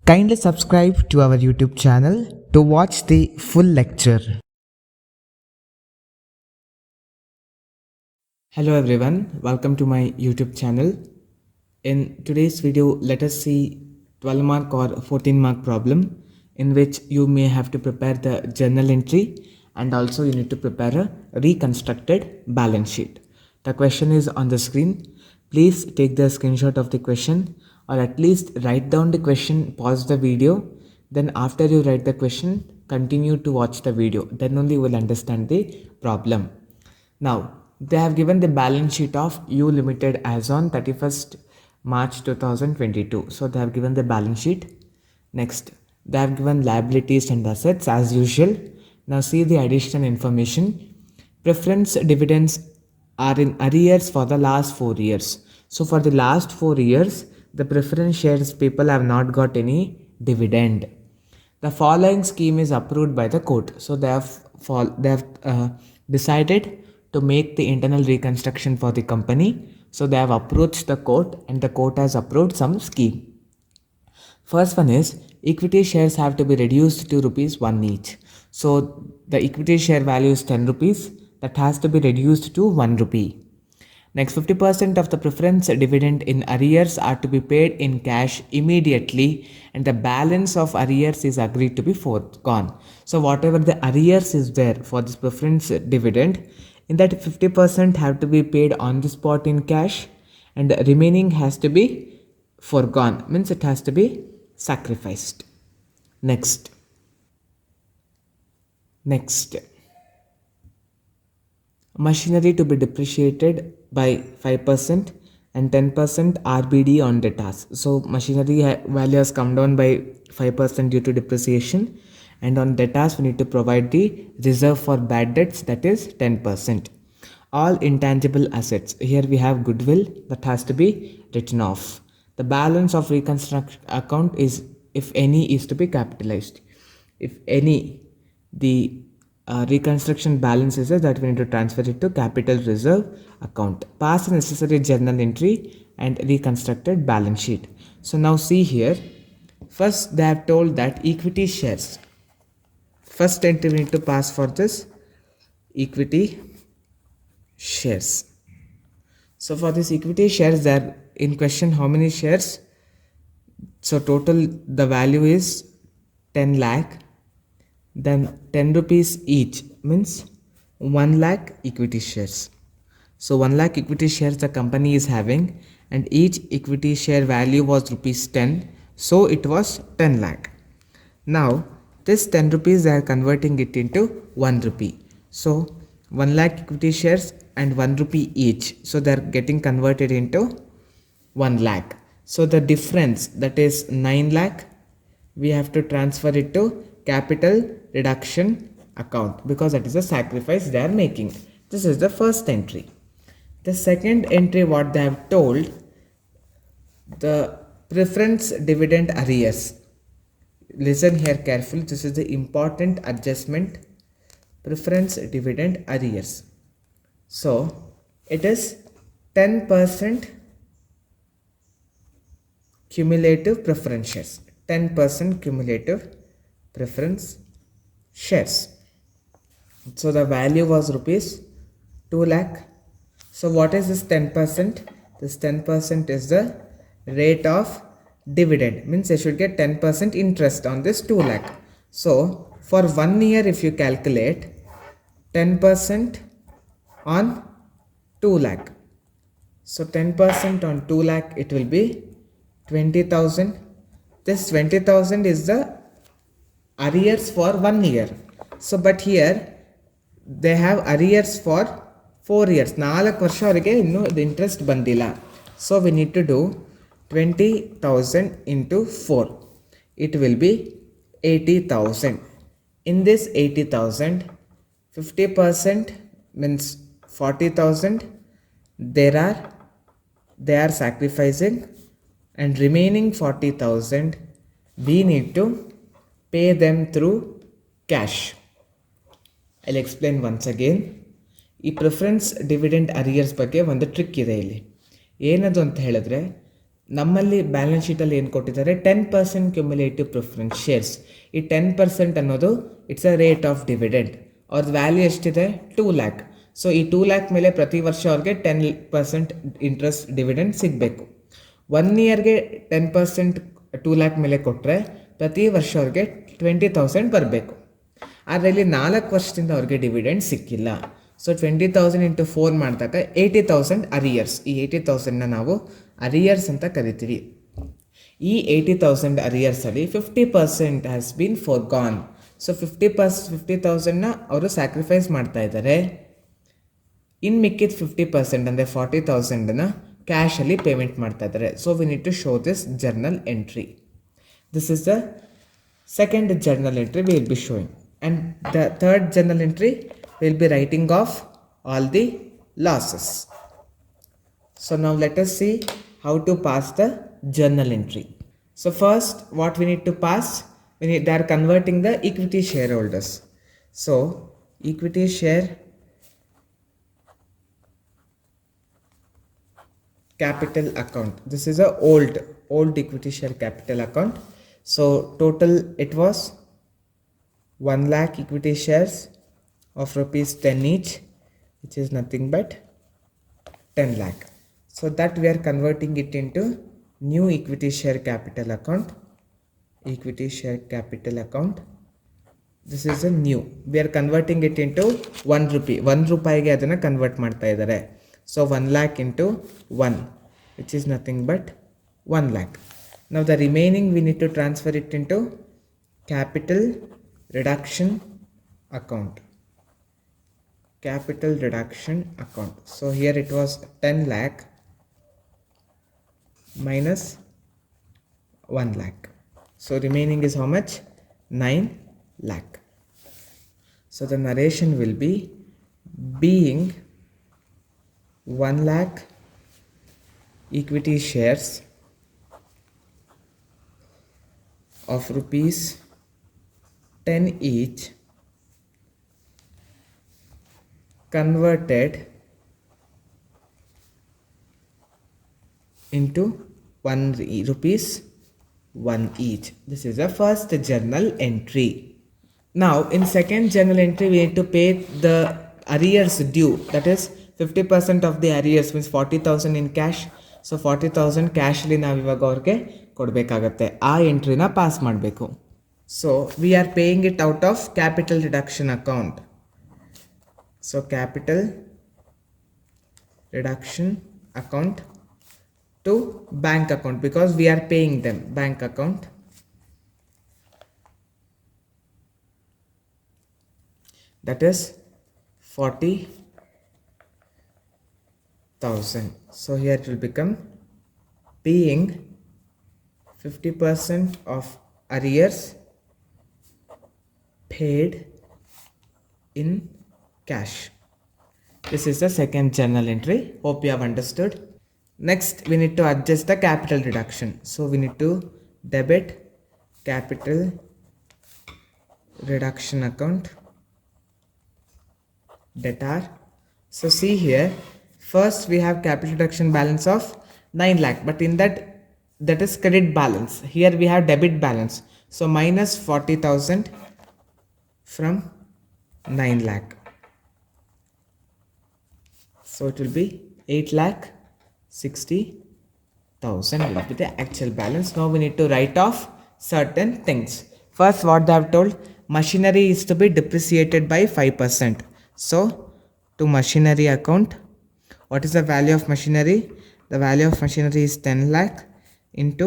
Kindly subscribe to our YouTube channel to watch the full lecture. Hello everyone, welcome to my YouTube channel. In today's video, let us see 12 mark or 14 mark problem in which you may have to prepare the journal entry and also you need to prepare a reconstructed balance sheet. The question is on the screen. Please take the screenshot of the question or at least write down the question, pause the video. Then after you write the question, continue to watch the video. Then only you will understand the problem. Now, they have given the balance sheet of U Limited as on 31st March 2022. So, they have given the balance sheet. Next, they have given liabilities and assets as usual. Now, see the additional information. Preference dividends are in arrears for the last 4 years. So, for the last 4 years, the preference shares people have not got any dividend. The following scheme is approved by the court. So they have decided to make the internal reconstruction for the company. So they have approached the court and the court has approved some scheme. First one is equity shares have to be reduced to rupees 1 each. So the equity share value is 10 rupees, that has to be reduced to 1 rupee. Next, 50% of the preference dividend in arrears are to be paid in cash immediately and the balance of arrears is agreed to be foregone. So whatever the arrears is there for this preference dividend, in that 50% have to be paid on the spot in cash and the remaining has to be foregone, means it has to be sacrificed. Next. Machinery to be depreciated by 5% and 10% RBD on debtors. So machinery value has come down by 5% due to depreciation, and on debtors we need to provide the reserve for bad debts, that is 10%. All intangible assets, here we have goodwill that has to be written off. The balance of reconstruction account is, if any, is to be capitalized. If any, the reconstruction balance is that we need to transfer it to capital reserve account. Pass the necessary journal entry and reconstructed balance sheet. So now see here, first they have told that equity shares. First entry we need to pass for this equity shares. So for this equity shares, there in question how many shares? So total the value is 10 lakh. Then 10 rupees each means 1 lakh equity shares. So 1 lakh equity shares the company is having and each equity share value was rupees 10. So it was 10 lakh. Now this 10 rupees they are converting it into 1 rupee. So 1 lakh equity shares and 1 rupee each. So they are getting converted into 1 lakh. So the difference, that is 9 lakh, we have to transfer it to capital reduction account because that is a sacrifice they are making. This is the first entry. The second entry, what they have told, the preference dividend arrears. Listen here carefully, this is the important adjustment. Preference dividend arrears. So it is 10% cumulative preference shares. 10% cumulative preference shares. So the value was rupees 2 lakh. So what is this 10%? This 10% is the rate of dividend, means they should get 10% interest on this 2 lakh. So for 1 year if you calculate 10% on 2 lakh. So 10% on 2 lakh, it will be 20,000. This 20,000 is the arrears for 1 year. So but here they have arrears for 4 years. 4 ವರ್ಷ ಅವರಿಗೆ ಇನ್ನು the interest ಬಂದಿಲ್ಲ. So we need to do 20,000 into 4. It will be 80,000. In this 80,000, 50% means 40,000 they are sacrificing, and remaining 40,000 we need to pay them through cash. I'll explain once again. ಈ preference dividend arrears ಬಗ್ಗೆ ಒಂದು trick ಇದೆ ಇಲ್ಲಿ. ಏನದು ಅಂತ ಹೇಳಿದ್ರೆ, ನಮ್ಮಲ್ಲಿ balance ಶೀಟಲ್ಲಿ ಏನು ಕೊಟ್ಟಿದ್ದಾರೆ 10% ಕ್ಯುಮ್ಯುಲೇಟಿವ್ ಪ್ರಿಫರೆನ್ಸ್ ಶೇರ್ಸ್. ಈ 10% ಅನ್ನೋದು it's a rate of dividend. ಅವ್ರದ್ದು ವ್ಯಾಲ್ಯೂ ಎಷ್ಟಿದೆ 2 ಲ್ಯಾಕ್. ಸೊ ಈ 2 ಲ್ಯಾಕ್ ಮೇಲೆ ಪ್ರತಿ ವರ್ಷ ಅವ್ರಿಗೆ 10% ಇಂಟ್ರೆಸ್ಟ್ ಡಿವಿಡೆಂಡ್ ಸಿಗಬೇಕು. 1 ಇಯರ್ಗೆ 10% 2 ಲ್ಯಾಕ್ ಮೇಲೆ ಕೊಟ್ಟರೆ ಪ್ರತಿ ವರ್ಷ ಅವ್ರಿಗೆ 20,000 ಬರಬೇಕು. ಆದರೆ ಇಲ್ಲಿ 4 ವರ್ಷದಿಂದ ಅವ್ರಿಗೆ ಡಿವಿಡೆಂಡ್ ಸಿಕ್ಕಿಲ್ಲ. ಸೊ 20,000 ಇಂಟು 4 ಮಾಡಿದಾಗ 80,000 ಅರಿಯರ್ಸ್. ಈ 80,000ನ ನಾವು ಅರಿಯರ್ಸ್ ಅಂತ ಕರಿತೀವಿ. ಈ 80,000 ಅರಿಯರ್ಸಲ್ಲಿ 50% ಹ್ಯಾಸ್ ಬೀನ್ ಫಾರ್ಗಾನ್. ಸೊ 50,000ನ ಅವರು ಸ್ಯಾಕ್ರಿಫೈಸ್ ಮಾಡ್ತಾ ಇದ್ದಾರೆ. ಇನ್ನು ಮಿಕ್ಕಿದ 50% ಅಂದರೆ 40,000ನ ಕ್ಯಾಶಲ್ಲಿ ಪೇಮೆಂಟ್ ಮಾಡ್ತಾ ಇದ್ದಾರೆ. So we need to show this journal entry. This is the second journal entry we will be showing, and the third journal entry we will be writing off all the losses. So now let us see how to pass the journal entry. So first what we need to pass, they are converting the equity shareholders. So equity share capital account, this is a old equity share capital account. So total it was 1 lakh equity shares of rupees 10 each, which is nothing but 10 lakh. So that we are converting it into new equity share capital account. Equity share capital account, this is a new, we are converting it into 1 rupee. 1 ರೂಪಾಯಿಗೆ ಅದನ್ನು convert ಮಾಡ್ತಾ ಇದ್ದಾರೆ. So 1 lakh into 1, which is nothing but 1 lakh. Now the remaining we need to transfer it into capital reduction account. Capital reduction account. So here it was 10 lakh minus 1 lakh. So remaining is how much? 9 lakh. So the narration will be being 1 lakh equity shares of rupees 10 each converted into 1 rupees 1 each. This is the first journal entry. Now in second journal entry we need to pay the arrears due, that is 50% of the arrears means 40,000 in cash. So 40,000 ಕ್ಯಾಶಲ್ಲಿ ನಾವು ಇವಾಗ ಅವ್ರಿಗೆ ಕೊಡಬೇಕಾಗತ್ತೆ. ಆ ಎಂಟ್ರಿನ pass ಮಾಡಬೇಕು. So we are paying it out of capital reduction account. So capital reduction account to bank account because we are paying them. Bank account that is 40,000. So here it will become paying 50% of arrears paid in cash. This is the second journal entry. Hope you have understood. Next we need to adjust the capital reduction. So we need to debit capital reduction account debtor. So see here, first we have capital reduction balance of 9 lakh, but in that is credit balance. Here we have debit balance. So minus 40,000 from 9 lakh. So it will be 8,60,000 will be the actual balance. Now we need to write off certain things. First what they have told, machinery is to be depreciated by 5%. So to machinery account, what is the value of machinery? The value of machinery is 10 lakh into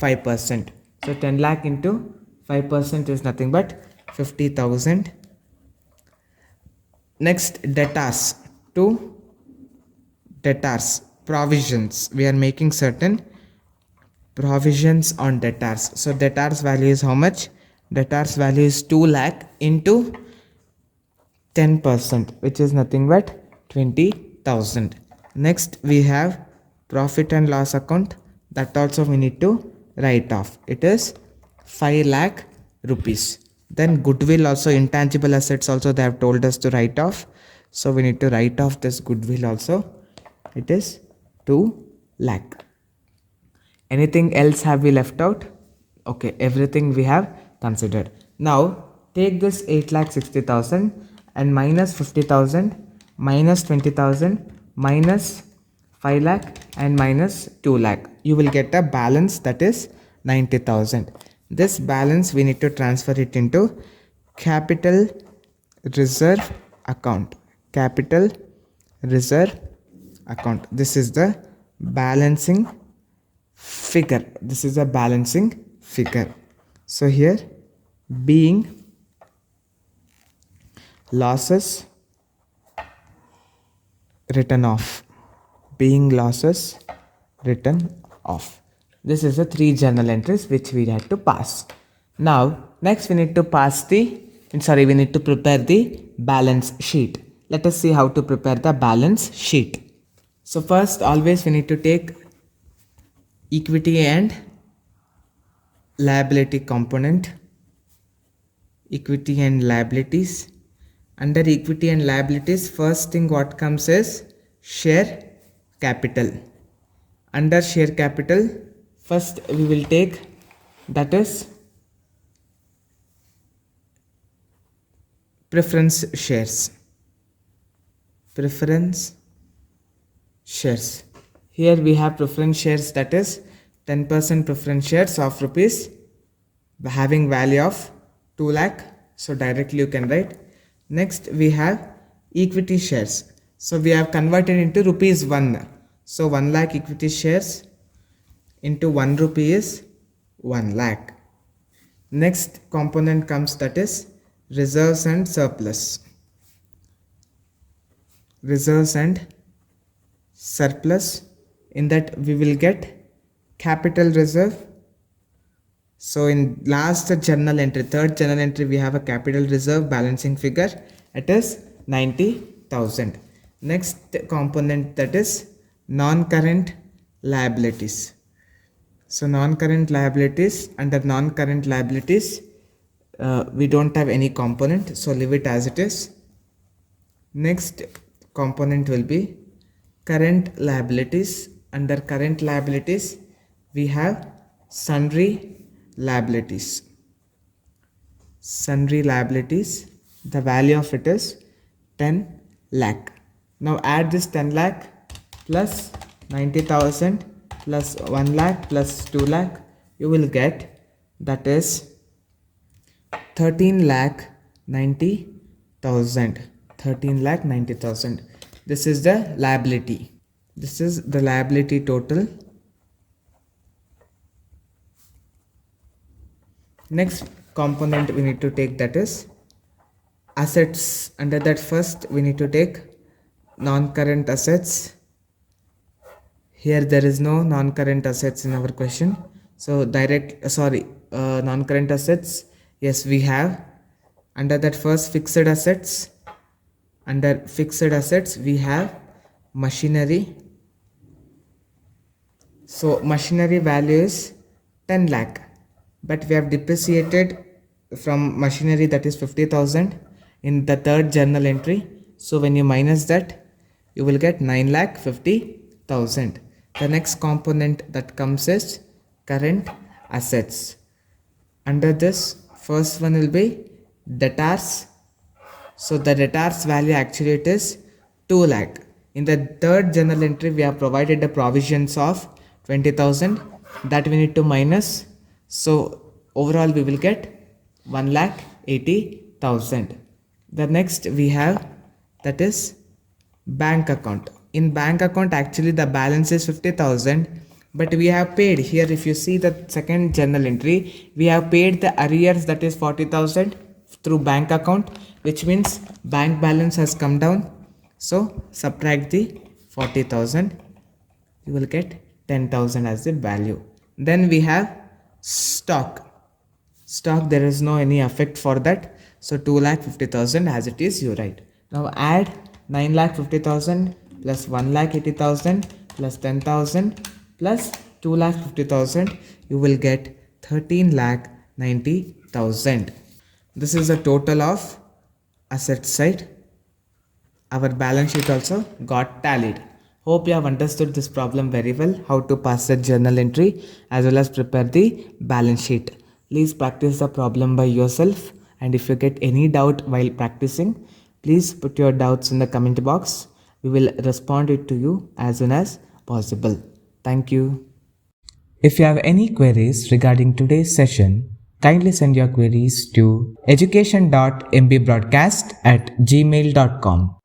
5%. So 10 lakh into 5% is nothing but 50,000. Next debtors, to debtors provisions, we are making certain provisions on debtors. So debtors value is how much? Debtors value is 2 lakh into 10%, which is nothing but 20,000. Next we have profit and loss account, that also we need to write off. It is 5 lakh rupees. Then goodwill also, intangible assets also they have told us to write off. So we need to write off this goodwill also. It is 2 lakh. Anything else have we left out? Okay, everything we have considered. Now take this 8,60,000 and minus 50,000 minus 20,000 minus 5 lakh and minus 2 lakh. You will get a balance that is 90,000. This balance we need to transfer it into capital reserve account. Capital reserve account. This is the balancing figure. This is a balancing figure. So here being losses written off, being losses written off. This is the 3 journal entries which we had to pass. Now next we need to we need to prepare the balance sheet. Let us see how to prepare the balance sheet. So first always we need to take equity and liability component. Equity and liabilities. Under equity and liabilities, first thing what comes is share capital. Under share capital, first we will take that is preference shares. Preference shares. Here we have preference shares, that is 10% preference shares of rupees having value of 2 lakh. So directly you can write. Next we have equity shares. So we have converted into rupees 1. So 1 lakh equity shares into 1 rupee is 1 lakh. Next component comes, that is reserves and surplus. Reserves and surplus. In that we will get capital reserve. So in last journal entry, third journal entry, we have a capital reserve balancing figure. It is 90,000. Next component, that is non-current liabilities. So non-current liabilities, under non-current liabilities, we don't have any component, so leave it as it is. Next component will be current liabilities. Under current liabilities, we have sundry liabilities. Sundry liabilities, the value of it is 10 lakh. Now add this 10 lakh plus 90,000 plus 1 lakh plus 2 lakh, you will get, that is 13 lakh 90,000. 13 lakh 90,000. This is the liability. This is the liability total. Next component we need to take, that is assets. Under that first we need to take non-current assets. Here there is no non-current assets in our question. So non-current assets, yes we have. Under that first fixed assets. Under fixed assets we have machinery. So machinery value is 10 lakh, but we have depreciated from machinery, that is 50,000 in the third journal entry. So when you minus that, you will get 9,50,000. The next component that comes is current assets. Under this, first one will be debtors. So the debtors value actually it is 2 lakh. In the third journal entry, we have provided the provisions of 20,000 that we need to minus. So overall we will get 1,80,000. The next we have, that is bank account. In bank account actually the balance is 50,000, but we have paid here. If you see the second journal entry, we have paid the arrears, that is 40,000 through bank account, which means bank balance has come down. So subtract the 40,000, you will get 10,000 as the value. Then we have stock. Stock, there is no any effect for that. So 2,50,000 as it is, you write. Now add 9,50,000 plus 1,80,000 plus 10,000 plus 2,50,000. You will get 13,90,000. This is the total of asset side. Our balance sheet also got tallied. Hope you have understood this problem very well, how to pass the journal entry as well as prepare the balance sheet. Please practice the problem by yourself, and if you get any doubt while practicing, please put your doubts in the comment box. We will respond it to you as soon as possible. Thank you. If you have any queries regarding today's session, kindly send your queries to education.mbroadcast@gmail.com.